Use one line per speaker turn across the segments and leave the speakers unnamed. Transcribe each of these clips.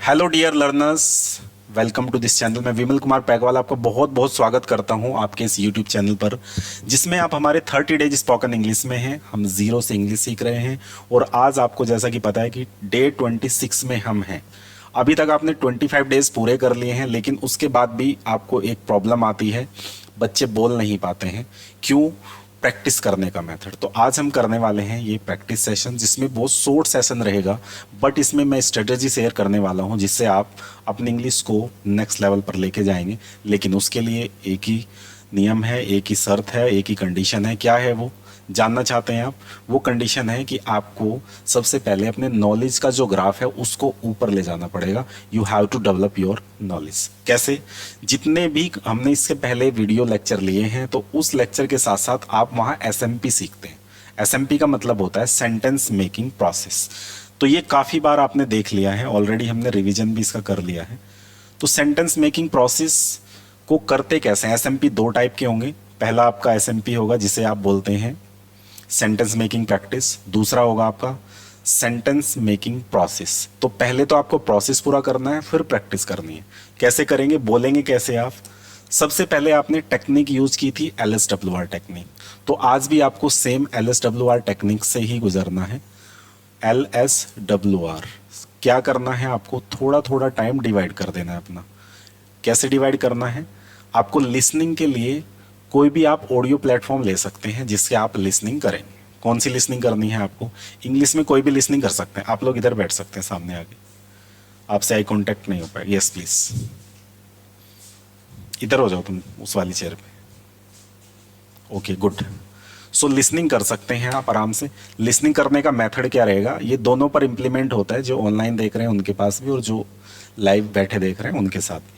Hello dear learners, welcome to this channel. मैं विमल कुमार पैगवाल आपका बहुत बहुत स्वागत करता हूं आपके इस यूट्यूब चैनल पर, जिसमें आप हमारे 30 डेज स्पोकन इंग्लिश में हैं। हम जीरो से इंग्लिश सीख रहे हैं और आज आपको जैसा कि पता है कि डे 26 में हम हैं। अभी तक आपने 25 डेज पूरे कर लिए हैं, लेकिन उसके बाद भी आपको एक प्रॉब्लम आती है, बच्चे बोल नहीं पाते हैं। क्यों? प्रैक्टिस करने का मेथड। तो आज हम करने वाले हैं ये प्रैक्टिस सेशन, जिसमें बहुत शॉर्ट सेशन रहेगा, बट इसमें मैं स्ट्रेटेजी शेयर करने वाला हूं जिससे आप अपनी इंग्लिश को नेक्स्ट लेवल पर लेके जाएंगे। लेकिन उसके लिए एक ही नियम है, एक ही शर्त है, एक ही कंडीशन है। क्या है वो? जानना चाहते हैं आप? वो कंडीशन है कि आपको सबसे पहले अपने नॉलेज का जो ग्राफ है उसको ऊपर ले जाना पड़ेगा। You have to develop your knowledge. कैसे? जितने भी हमने इसके पहले वीडियो लेक्चर लिए हैं, तो उस लेक्चर के साथ साथ आप वहाँ एसएमपी सीखते हैं। एसएमपी का मतलब होता है सेंटेंस मेकिंग प्रोसेस। तो ये काफ़ी बार आपने देख लिया है, ऑलरेडी हमने रिविजन भी इसका कर लिया है। तो सेंटेंस मेकिंग प्रोसेस को करते कैसे हैं? एसएमपी दो टाइप के होंगे। पहला आपका एसएमपी होगा जिसे आप बोलते हैं सेंटेंस मेकिंग प्रैक्टिस, दूसरा होगा आपका सेंटेंस मेकिंग प्रोसेस। तो पहले तो आपको प्रोसेस पूरा करना है, फिर प्रैक्टिस करनी है। कैसे करेंगे, बोलेंगे कैसे आप? सबसे पहले आपने टेक्निक यूज की थी LSWR टेक्निक, तो आज भी आपको सेम LSWR टेक्निक से ही गुजरना है। LSWR क्या करना है? आपको थोड़ा थोड़ा टाइम डिवाइड कर देना है अपना। कैसे डिवाइड करना है? आपको लिसनिंग के लिए कोई भी आप ऑडियो प्लेटफॉर्म ले सकते हैं जिससे आप लिसनिंग करें। कौन सी लिसनिंग करनी है आपको? इंग्लिश में कोई भी लिसनिंग कर सकते हैं। आप लोग इधर बैठ सकते हैं सामने आके, आपसे आई कांटेक्ट नहीं हो पाएगा। यस प्लीज, इधर हो जाओ तुम उस वाली चेयर पे। Okay good. सो लिसनिंग कर सकते हैं आप आराम से। लिसनिंग करने का मेथड क्या रहेगा? ये दोनों पर इंप्लीमेंट होता है, जो ऑनलाइन देख रहे हैं उनके पास भी और जो लाइव बैठे देख रहे हैं उनके साथ भी।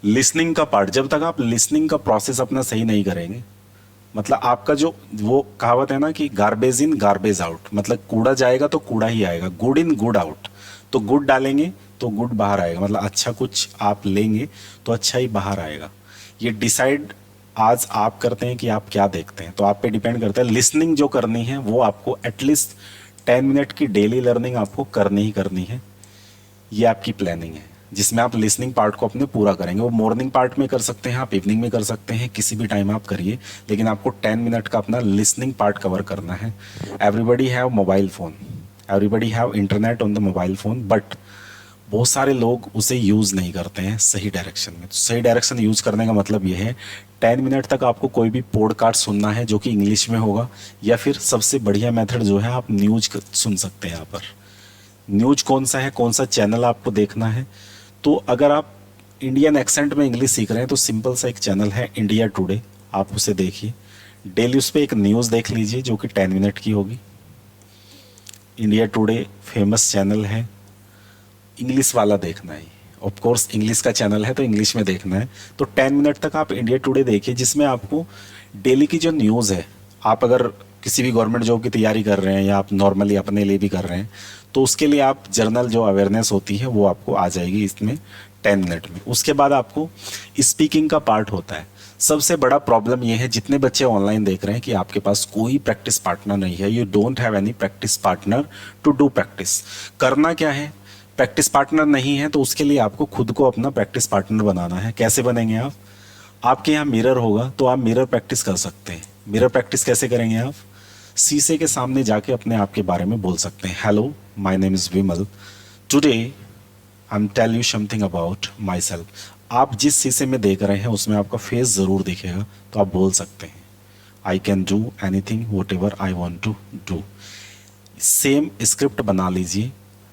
लिसनिंग का पार्ट, जब तक आप लिसनिंग का प्रोसेस अपना सही नहीं करेंगे, मतलब आपका जो वो कहावत है ना कि गार्बेज इन गार्बेज आउट, मतलब कूड़ा जाएगा तो कूड़ा ही आएगा। गुड इन गुड आउट, तो गुड डालेंगे तो गुड बाहर आएगा। मतलब अच्छा कुछ आप लेंगे तो अच्छा ही बाहर आएगा। ये डिसाइड आज आप करते हैं कि आप क्या देखते हैं, तो आप पे डिपेंड करता है। लिसनिंग जो करनी है वो आपको एटलीस्ट 10 मिनट की डेली लर्निंग आपको करनी ही करनी है। ये आपकी प्लानिंग है जिसमें आप लिसनिंग पार्ट को अपने पूरा करेंगे। वो मॉर्निंग पार्ट में कर सकते हैं, आप इवनिंग में कर सकते हैं, किसी भी टाइम आप करिए, लेकिन आपको 10 मिनट का अपना लिसनिंग पार्ट कवर करना है। Everybody have mobile phone, everybody have internet on the mobile phone, but बहुत सारे लोग उसे यूज़ नहीं करते हैं सही डायरेक्शन में। तो सही डायरेक्शन यूज़ करने का मतलब ये है 10 मिनट तक आपको कोई भी पॉडकास्ट सुनना है जो कि इंग्लिश में होगा, या फिर सबसे बढ़िया मेथड जो है आप न्यूज सुन सकते हैं यहाँ पर। न्यूज कौन सा है, कौन सा चैनल आपको देखना है? तो अगर आप इंडियन एक्सेंट में इंग्लिश सीख रहे हैं तो सिंपल सा एक चैनल है इंडिया टुडे, आप उसे देखिए। डेली उस पर एक न्यूज़ देख लीजिए जो कि 10 मिनट की होगी। इंडिया टुडे फेमस चैनल है, इंग्लिश वाला देखना है। ऑफ कोर्स इंग्लिश का चैनल है तो इंग्लिश में देखना है। तो 10 मिनट तक आप इंडिया टुडे देखिए, जिसमें आपको डेली की जो न्यूज़ है, आप अगर किसी भी गवर्नमेंट जॉब की तैयारी कर रहे हैं या आप नॉर्मली अपने लिए भी कर रहे हैं, तो उसके लिए आप जर्नल जो अवेयरनेस होती है वो आपको आ जाएगी इसमें 10 मिनट में। उसके बाद आपको स्पीकिंग का पार्ट होता है। सबसे बड़ा प्रॉब्लम ये है, जितने बच्चे ऑनलाइन देख रहे हैं, कि आपके पास कोई प्रैक्टिस पार्टनर नहीं है। You don't have any practice partner to do practice. करना क्या है? प्रैक्टिस पार्टनर नहीं है तो उसके लिए आपको खुद को अपना प्रैक्टिस पार्टनर बनाना है। कैसे बनेंगे आप? आपके यहाँ मिरर होगा तो आप मिरर प्रैक्टिस कर सकते हैं। मिरर प्रैक्टिस कैसे करेंगे आप? शीशे के सामने जाके अपने आप के बारे में बोल सकते हैं। Hello, my name is Vimal, today I am tell you something about myself. आप जिस शीशे में देख रहे हैं उसमें आपका फेस ज़रूर दिखेगा, तो आप बोल सकते हैं I can do anything whatever I want to do. Same script बना लीजिए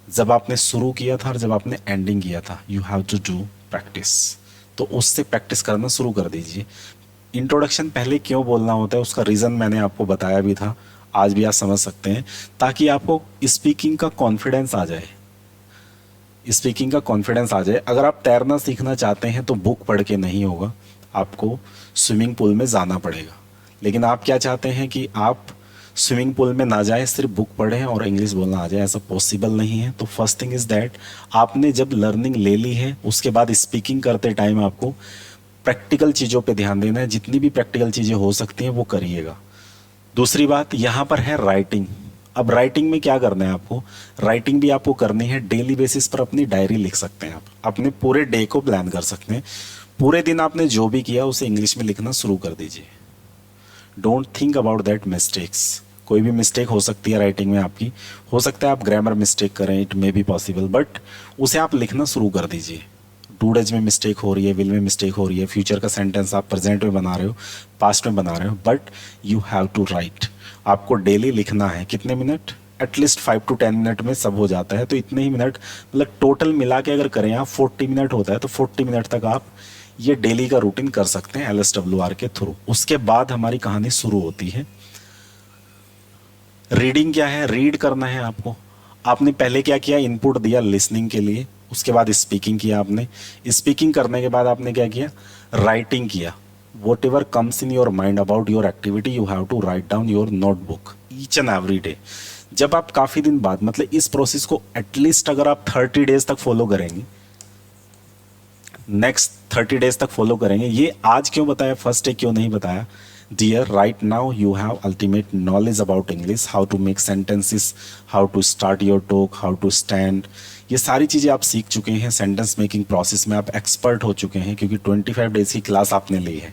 जब आपने शुरू किया था और जब आपने एंडिंग किया था। You have to do practice, तो उससे प्रैक्टिस करना शुरू कर दीजिए। इंट्रोडक्शन पहले क्यों बोलना होता है उसका रीज़न मैंने आपको बताया भी था, आज भी आप समझ सकते हैं, ताकि आपको स्पीकिंग का कॉन्फिडेंस आ जाए। स्पीकिंग का कॉन्फिडेंस आ जाए। अगर आप तैरना सीखना चाहते हैं तो बुक पढ़ के नहीं होगा, आपको स्विमिंग पूल में जाना पड़ेगा। लेकिन आप क्या चाहते हैं कि आप स्विमिंग पूल में ना जाए, सिर्फ बुक पढ़ें और इंग्लिश बोलना आ जाए। ऐसा पॉसिबल नहीं है। तो फर्स्ट थिंग इज़ दैट, आपने जब लर्निंग ले ली है उसके बाद स्पीकिंग करते टाइम आपको प्रैक्टिकल चीज़ों पे ध्यान देना है। जितनी भी प्रैक्टिकल चीज़ें हो सकती हैं वो करिएगा। दूसरी बात यहाँ पर है राइटिंग। अब राइटिंग में क्या करना है आपको, राइटिंग भी आपको करनी है डेली बेसिस पर, अपनी डायरी लिख सकते हैं आप, अपने पूरे डे को प्लान कर सकते हैं। पूरे दिन आपने जो भी किया उसे इंग्लिश में लिखना शुरू कर दीजिए। Don't think about that mistakes. कोई भी मिस्टेक हो सकती है राइटिंग में आपकी, हो सकता है आप ग्रामर मिस्टेक करें, it may be possible, but उसे आप लिखना शुरू कर दीजिए। टू डेज में मिस्टेक हो रही है, विल में मिस्टेक हो रही है, फ्यूचर का सेंटेंस आप प्रेजेंट में बना रहे हो, पास्ट में बना रहे हो, but you have to write. आपको डेली लिखना है। कितने मिनट? एटलीस्ट 5 to 10 मिनट में सब हो जाता है, तो इतने ही मिनट, मतलब टोटल मिला के अगर करें आप 40 मिनट होता है, तो 40 मिनट तक आप ये डेली का रूटीन कर सकते हैं LSWR के थ्रू। उसके बाद हमारी कहानी शुरू होती है। रीडिंग क्या है? रीड करना है आपको। आपने पहले क्या किया? इनपुट दिया लिसनिंग के लिए, उसके बाद स्पीकिंग किया आपने। स्पीकिंग करने के बाद आपने क्या किया? राइटिंग किया। Whatever comes in your mind about your activity, you have to write down your notebook each and every day. जब आप काफ़ी दिन बाद, मतलब इस प्रोसेस को एटलीस्ट अगर आप 30 डेज तक फॉलो करेंगे, नेक्स्ट 30 डेज तक फॉलो करेंगे। ये आज क्यों बताया, फर्स्ट डे क्यों नहीं बताया? Dear, right now you have ultimate knowledge about English, how to make sentences, how to start your talk, how to stand. ये सारी चीज़ें आप सीख चुके हैं। सेंटेंस मेकिंग प्रोसेस में आप एक्सपर्ट हो चुके हैं, क्योंकि 25 डेज की क्लास आपने ली है।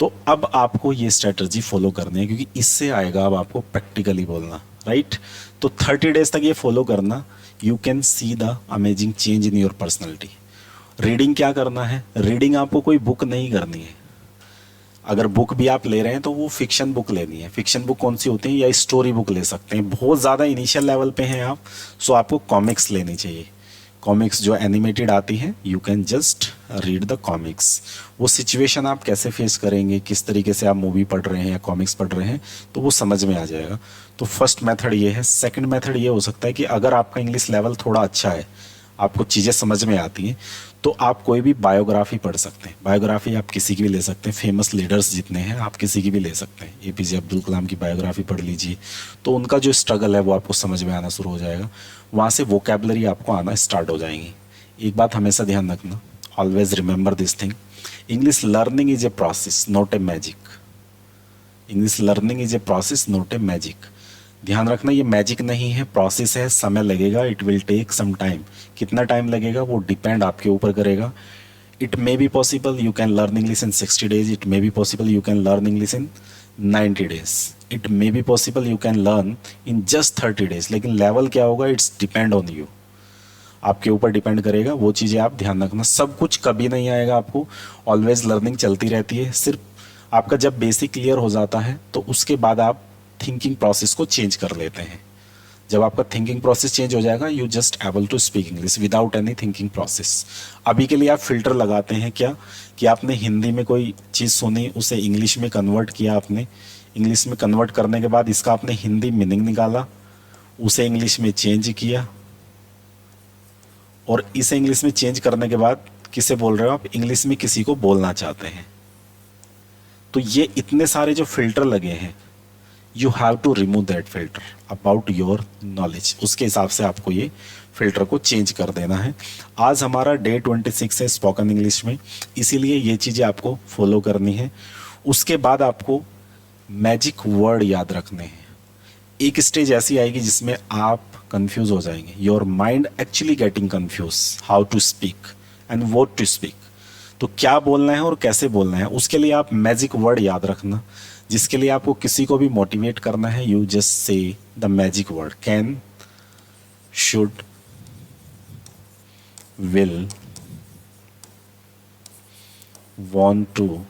तो अब आपको ये स्ट्रेटजी फॉलो करनी है, क्योंकि इससे आएगा अब आपको प्रैक्टिकली बोलना, राइट? तो 30 डेज तक ये फॉलो करना, you can see the amazing change in your personality. Reading क्या करना है? रीडिंग आपको कोई बुक नहीं करनी है। अगर बुक भी आप ले रहे हैं तो वो फिक्शन बुक लेनी है। फिक्शन बुक कौन सी होती है? या स्टोरी बुक ले सकते हैं। बहुत ज़्यादा इनिशियल लेवल पे हैं आप, सो आपको कॉमिक्स लेनी चाहिए। कॉमिक्स जो एनिमेटेड आती हैं, you can just read the comics. वो सिचुएशन आप कैसे फेस करेंगे, किस तरीके से आप मूवी पढ़ रहे हैं या कॉमिक्स पढ़ रहे हैं, तो वो समझ में आ जाएगा। तो फर्स्ट मेथड ये है। सेकंड मेथड ये हो सकता है कि अगर आपका इंग्लिश लेवल थोड़ा अच्छा है, आपको चीज़ें समझ में आती हैं, तो आप कोई भी बायोग्राफी पढ़ सकते हैं। बायोग्राफी आप किसी की भी ले सकते हैं। फेमस लीडर्स जितने हैं आप किसी की भी ले सकते हैं। APJ अब्दुल कलाम की बायोग्राफी पढ़ लीजिए, तो उनका जो स्ट्रगल है वो आपको समझ में आना शुरू हो जाएगा। वहाँ से वोकेबलरी आपको आना स्टार्ट हो जाएंगी। एक बात हमेशा ध्यान रखना, always remember this thing, English learning is a process, not a magic. English learning is a process, not a magic. ध्यान रखना, ये मैजिक नहीं है, प्रोसेस है, समय लगेगा, it will take some time. कितना टाइम लगेगा वो डिपेंड आपके ऊपर करेगा। It may be possible you can learn English in 60 days, it may be possible you can learn English in 90 days, it may be possible you can learn in just 30 days. लेकिन level क्या होगा, it's depend on you, आपके ऊपर depend करेगा। वो चीज़ें आप ध्यान रखना। सब कुछ कभी नहीं आएगा आपको, ऑलवेज लर्निंग चलती रहती है। सिर्फ आपका जब बेसिक क्लियर हो जाता है तो उसके बाद आप थिंकिंग प्रोसेस को चेंज कर लेते हैं। जब आपका थिंकिंग प्रोसेस चेंज हो जाएगा, you just able to speak English without any thinking process. अभी के लिए आप फिल्टर लगाते हैं क्या, कि आपने हिंदी में कोई चीज़ सुनी, उसे इंग्लिश में कन्वर्ट किया, आपने इंग्लिश में कन्वर्ट करने के बाद इसका आपने हिंदी मीनिंग निकाला, उसे इंग्लिश में चेंज किया, और इसे इंग्लिश में चेंज करने के बाद किसे बोल रहे हो आप, इंग्लिश में किसी को बोलना चाहते हैं। तो ये इतने सारे जो फिल्टर लगे हैं, you have to remove that filter about your knowledge. उसके हिसाब से आपको ये फिल्टर को चेंज कर देना है। आज हमारा डे 26 है स्पोकन इंग्लिश में, इसीलिए ये चीज़ें आपको फॉलो करनी है। उसके बाद आपको मैजिक वर्ड याद रखने हैं। एक स्टेज ऐसी आएगी जिसमें आप कंफ्यूज हो जाएंगे, your mind actually getting confuse how to speak and what to speak. तो क्या बोलना है और कैसे बोलना है, उसके लिए आप मैजिक वर्ड याद रखना। जिसके लिए आपको किसी को भी मोटिवेट करना है, you just say the magic word, can, should, will, want to,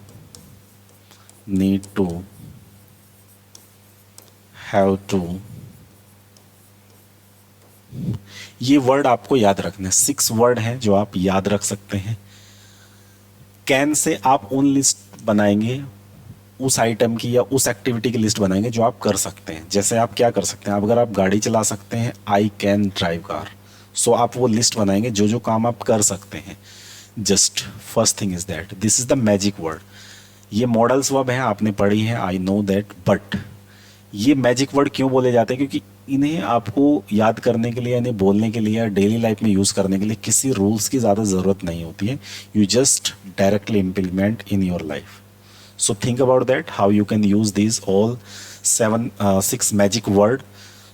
need to, have to. ये वर्ड आपको याद रखने हैं। 6 वर्ड हैं जो आप याद रख सकते हैं। कैन से आप उन लिस्ट बनाएंगे, उस आइटम की या उस एक्टिविटी की लिस्ट बनाएंगे जो आप कर सकते हैं। जैसे आप क्या कर सकते हैं, अगर आप गाड़ी चला सकते हैं, आई कैन ड्राइव कार, सो आप वो लिस्ट बनाएंगे जो जो काम आप कर सकते हैं। Just first thing is that, this is the magic word. ये मॉडल्स वर्ब हैं, आपने पढ़ी हैं, आई नो दैट, बट ये मैजिक वर्ड क्यों बोले जाते हैं, क्योंकि इन्हें आपको याद करने के लिए, इन्हें बोलने के लिए या डेली लाइफ में यूज़ करने के लिए किसी रूल्स की ज़्यादा ज़रूरत नहीं होती है। You just directly implement in your life. So think about that, how you can use these all 6 magic word.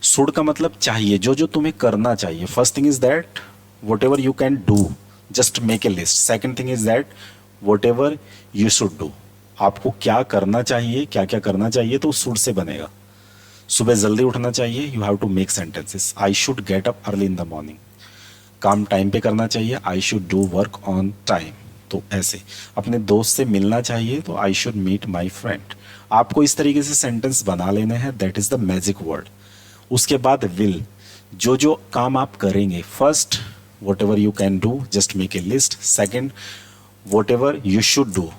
Should का मतलब चाहिए, जो जो तुम्हें करना चाहिए। First thing is that what ever you can do, just make a list. Second thing is that what ever you should do, आपको क्या करना चाहिए, क्या क्या करना चाहिए, तो शुड से बनेगा। सुबह जल्दी उठना चाहिए, you have to make sentences. I should get up early in the morning. काम टाइम पे करना चाहिए, I should do work on time. तो ऐसे अपने दोस्त से मिलना चाहिए, तो I should meet my friend. आपको इस तरीके से सेंटेंस बना लेने हैं, that is the magic word. उसके बाद विल, जो जो काम आप करेंगे, first whatever you can do, just make a list. Second what ever you should do,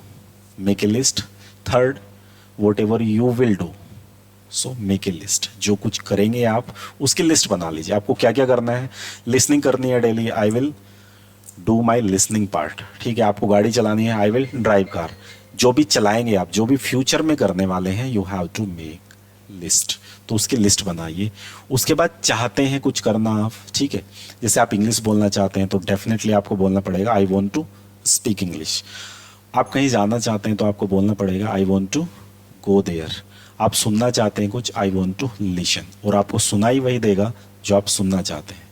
make a list. Third what ever you will do, so make a list. जो कुछ करेंगे आप उसकी लिस्ट बना लीजिए। आपको क्या क्या करना है, लिसनिंग करनी है daily, I will do my listening part. ठीक है, आपको गाड़ी चलानी है, आई विल ड्राइव कार। जो भी चलाएंगे आप, जो भी फ्यूचर में करने वाले हैं, you have to make list. तो उसकी लिस्ट बनाइए। उसके बाद चाहते हैं कुछ करना आप, ठीक है, जैसे आप इंग्लिश बोलना चाहते हैं तो डेफिनेटली आपको बोलना पड़ेगा I want to speak English. आप कहीं जाना चाहते हैं तो आपको बोलना पड़ेगा I want to go there. आप सुनना चाहते हैं कुछ, आई वॉन्ट टू लिशन, और आपको सुनाई वही देगा जो आप सुनना चाहते हैं।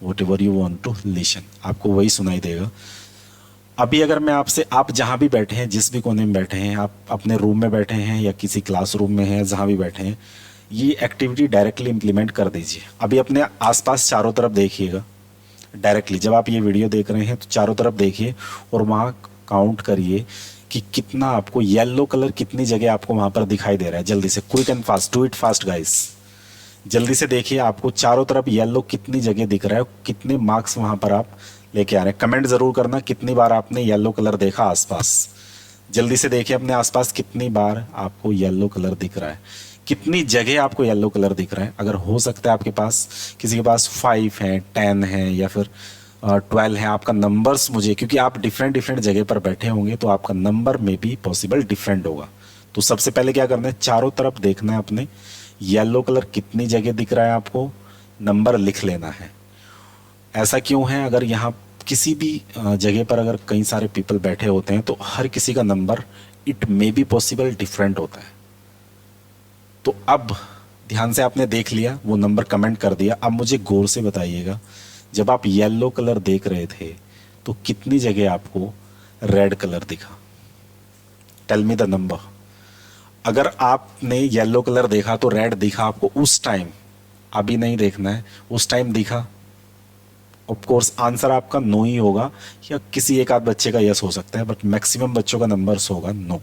Whatever you want to listen, आपको वही सुनाई देगा। अभी अगर मैं आपसे, आप जहाँ भी बैठे हैं, जिस भी कोने में बैठे हैं, आप अपने रूम में बैठे हैं या किसी क्लासरूम में हैं, जहाँ भी बैठे हैं, ये एक्टिविटी डायरेक्टली इम्प्लीमेंट कर दीजिए। अभी अपने आसपास चारों तरफ देखिएगा डायरेक्टली। जब आप ये वीडियो देख रहे हैं तो चारों तरफ देखिए और वहाँ काउंट करिए कि कितना आपको येलो कलर, कितनी जगह आपको वहाँ पर दिखाई दे रहा है। जल्दी से, quick and fast, do it fast guys. जल्दी से देखिए आपको चारों तरफ येलो कितनी जगह दिख रहा है, कितने मार्क्स वहाँ पर आप लेके आ रहे हैं। कमेंट ज़रूर करना कितनी बार आपने येलो कलर देखा आसपास। जल्दी से देखिए अपने आसपास कितनी बार आपको येलो कलर दिख रहा है, कितनी जगह आपको येलो कलर दिख रहा है। अगर हो सकता है आपके पास, किसी के पास 5 है, 10 है या फिर 12 है, आपका नंबर्स मुझे, क्योंकि आप डिफरेंट डिफरेंट जगह पर बैठे होंगे तो आपका नंबर में भी पॉसिबल डिफरेंट होगा। तो सबसे पहले क्या करना है, चारों तरफ देखना है अपने, येलो कलर कितनी जगह दिख रहा है आपको, नंबर लिख लेना है। ऐसा क्यों है, अगर यहाँ किसी भी जगह पर अगर कई सारे पीपल बैठे होते हैं तो हर किसी का number it may be possible different होता है। तो अब ध्यान से आपने देख लिया, वो नंबर कमेंट कर दिया। अब मुझे गौर से बताइएगा, जब आप येलो कलर देख रहे थे तो कितनी जगह आपको रेड कलर दिखा? Tell me the number. अगर आपने येलो कलर देखा तो रेड दिखा आपको उस टाइम, अभी नहीं देखना है, उस टाइम दिखा? ऑफ कोर्स आंसर आपका नो ही होगा, या किसी एक आध बच्चे का यस हो सकता है, बट मैक्सिमम बच्चों का नंबर्स होगा नो।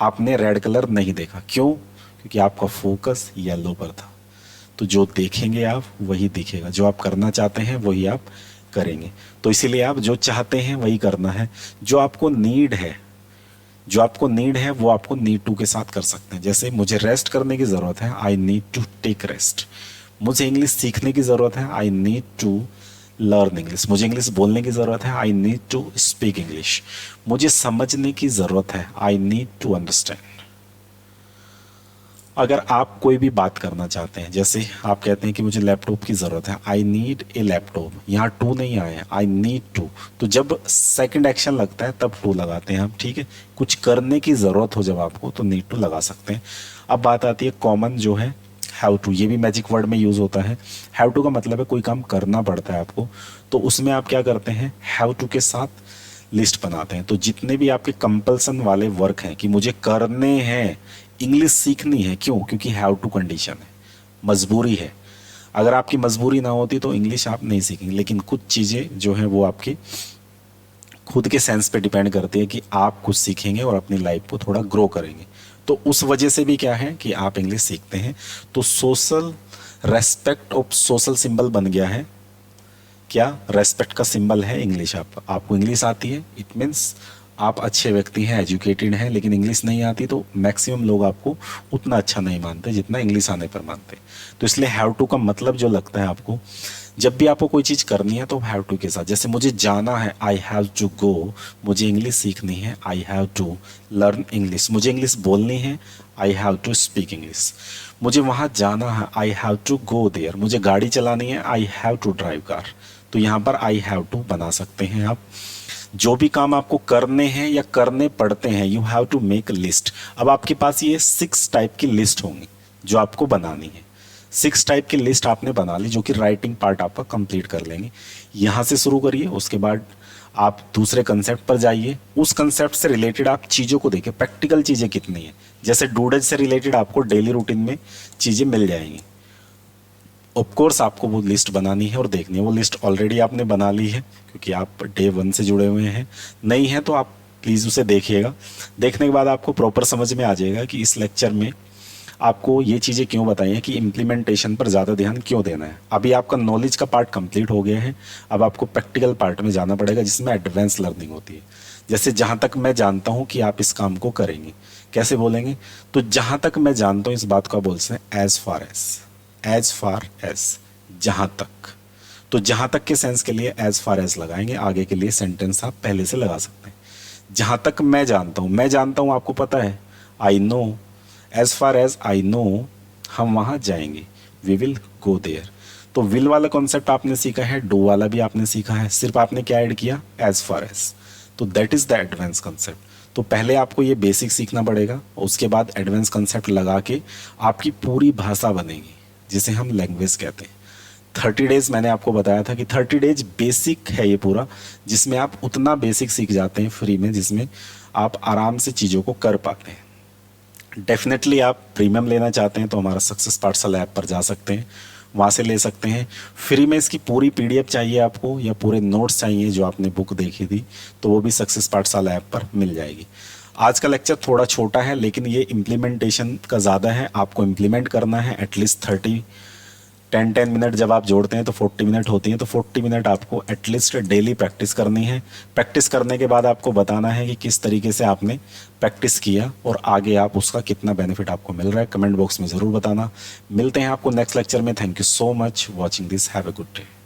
आपने रेड कलर नहीं देखा, क्यों? क्योंकि आपका फोकस येलो पर था। तो जो देखेंगे आप वही दिखेगा, जो आप करना चाहते हैं वही आप करेंगे। तो इसीलिए आप जो चाहते हैं वही करना है। जो आपको नीड है, जो आपको नीड है वो आपको नीड टू के साथ कर सकते हैं। जैसे मुझे रेस्ट करने की ज़रूरत है, I need to take rest. मुझे इंग्लिश सीखने की ज़रूरत है, I need to learn English. मुझे इंग्लिश बोलने की ज़रूरत है, I need to speak English. मुझे समझने की ज़रूरत है, आई नीड टू अंडरस्टैंड। अगर आप कोई भी बात करना चाहते हैं, जैसे आप कहते हैं कि मुझे लैपटॉप की ज़रूरत है, आई नीड ए लैपटॉप, यहाँ टू नहीं आया, आई नीड टू। तो जब सेकंड एक्शन लगता है तब टू लगाते हैं हम, ठीक है। कुछ करने की ज़रूरत हो जब आपको तो नीड टू लगा सकते हैं। अब बात आती है कॉमन जो है हैव टू, ये भी मैजिक वर्ड में यूज़ होता है। हैव टू का मतलब है कोई काम करना पड़ता है आपको, तो उसमें आप क्या करते हैं, हैव टू के साथ लिस्ट बनाते हैं। तो जितने भी आपके कंपल्सन वाले वर्क हैं कि मुझे करने हैं, इंग्लिश सीखनी है, क्यों? क्योंकि हैव टू कंडीशन है, मजबूरी है। अगर आपकी मजबूरी ना होती तो इंग्लिश आप नहीं सीखेंगे। लेकिन कुछ चीज़ें जो हैं वो आपकी खुद के सेंस पे डिपेंड करती है कि आप कुछ सीखेंगे और अपनी लाइफ को थोड़ा ग्रो करेंगे। तो उस वजह से भी क्या है कि आप इंग्लिश सीखते हैं। तो social respect of social symbol बन गया है। क्या? रेस्पेक्ट का सिंबल है इंग्लिश। आपको इंग्लिश आती है, इट मीन्स आप अच्छे व्यक्ति हैं, एजुकेटेड हैं। लेकिन इंग्लिश नहीं आती तो मैक्सिमम लोग आपको उतना अच्छा नहीं मानते जितना इंग्लिश आने पर मानते। तो इसलिए हैव टू का मतलब जो लगता है आपको, जब भी आपको कोई चीज़ करनी है तो हैव टू के साथ, जैसे मुझे जाना है, आई हैव टू गो। मुझे इंग्लिश सीखनी है, I have to learn English. मुझे इंग्लिश बोलनी है, I have to speak English. मुझे वहाँ जाना है, I have to go there. मुझे गाड़ी चलानी है, I have to drive car. तो यहाँ पर आई हैव टू बना सकते हैं आप। जो भी काम आपको करने हैं या करने पड़ते हैं, you have to make list. अब आपके पास ये 6 टाइप की लिस्ट होंगी जो आपको बनानी है। 6 टाइप की लिस्ट आपने बना ली, जो कि राइटिंग पार्ट आपका कंप्लीट कर लेंगे। यहाँ से शुरू करिए, उसके बाद आप दूसरे कंसेप्ट पर जाइए, उस कंसेप्ट से रिलेटेड आप चीज़ों को देखिए, प्रैक्टिकल चीज़ें कितनी है। जैसे डूडज से रिलेटेड आपको डेली रूटीन में चीज़ें मिल जाएंगी। ऑफ कोर्स आपको वो लिस्ट बनानी है और देखनी है। वो लिस्ट ऑलरेडी आपने बना ली है क्योंकि आप डे 1 से जुड़े हुए हैं। नहीं है तो आप प्लीज़ उसे देखिएगा। देखने के बाद आपको प्रॉपर समझ में आ जाएगा कि इस लेक्चर में आपको ये चीज़ें क्यों बताई हैं कि इम्प्लीमेंटेशन पर ज़्यादा ध्यान क्यों देना है। अभी आपका नॉलेज का पार्ट कंप्लीट हो गया है, अब आपको प्रैक्टिकल पार्ट में जाना पड़ेगा जिसमें एडवांस लर्निंग होती है। जैसे जहाँ तक मैं जानता हूँ कि आप इस काम को करेंगे, कैसे बोलेंगे, तो जहाँ तक मैं जानता हूँ इस बात को आप बोलते हैं एज फार एज, जहाँ तक। तो जहाँ तक के सेंस के लिए एज फार एज लगाएंगे, आगे के लिए सेंटेंस आप पहले से लगा सकते हैं। जहाँ तक मैं जानता हूँ आपको पता है, I know, as far as I know, हम वहाँ जाएंगे, वी विल गो देयर। तो विल वाला कॉन्सेप्ट आपने सीखा है, डू वाला भी आपने सीखा है, सिर्फ आपने क्या ऐड किया, एज फार एज। तो that is the advance concept. तो पहले आपको ये बेसिक सीखना पड़ेगा, उसके बाद एडवांस कंसेप्ट लगा के आपकी पूरी भाषा बनेगी, जिसे हम लैंग्वेज कहते हैं। 30 डेज मैंने आपको बताया था कि 30 डेज बेसिक है ये पूरा, जिसमें आप उतना बेसिक सीख जाते हैं फ्री में, जिसमें आप आराम से चीज़ों को कर पाते हैं। डेफिनेटली आप प्रीमियम लेना चाहते हैं तो हमारा सक्सेस पाठशाला ऐप पर जा सकते हैं, वहाँ से ले सकते हैं। फ्री में इसकी पूरी PDF चाहिए आपको या पूरे नोट्स चाहिए जो आपने बुक देखी थी, तो वो भी सक्सेस पाठशाला ऐप पर मिल जाएगी। आज का लेक्चर थोड़ा छोटा है, लेकिन ये इम्प्लीमेंटेशन का ज़्यादा है। आपको इम्प्लीमेंट करना है एटलीस्ट 10 मिनट। जब आप जोड़ते हैं तो 40 मिनट होती हैं, तो 40 मिनट आपको एटलीस्ट डेली प्रैक्टिस करनी है। प्रैक्टिस करने के बाद आपको बताना है कि किस तरीके से आपने प्रैक्टिस किया और आगे आप उसका कितना बेनिफिट आपको मिल रहा है। कमेंट बॉक्स में ज़रूर बताना। मिलते हैं आपको नेक्स्ट लेक्चर में। Thank you so much watching this. Have a good day.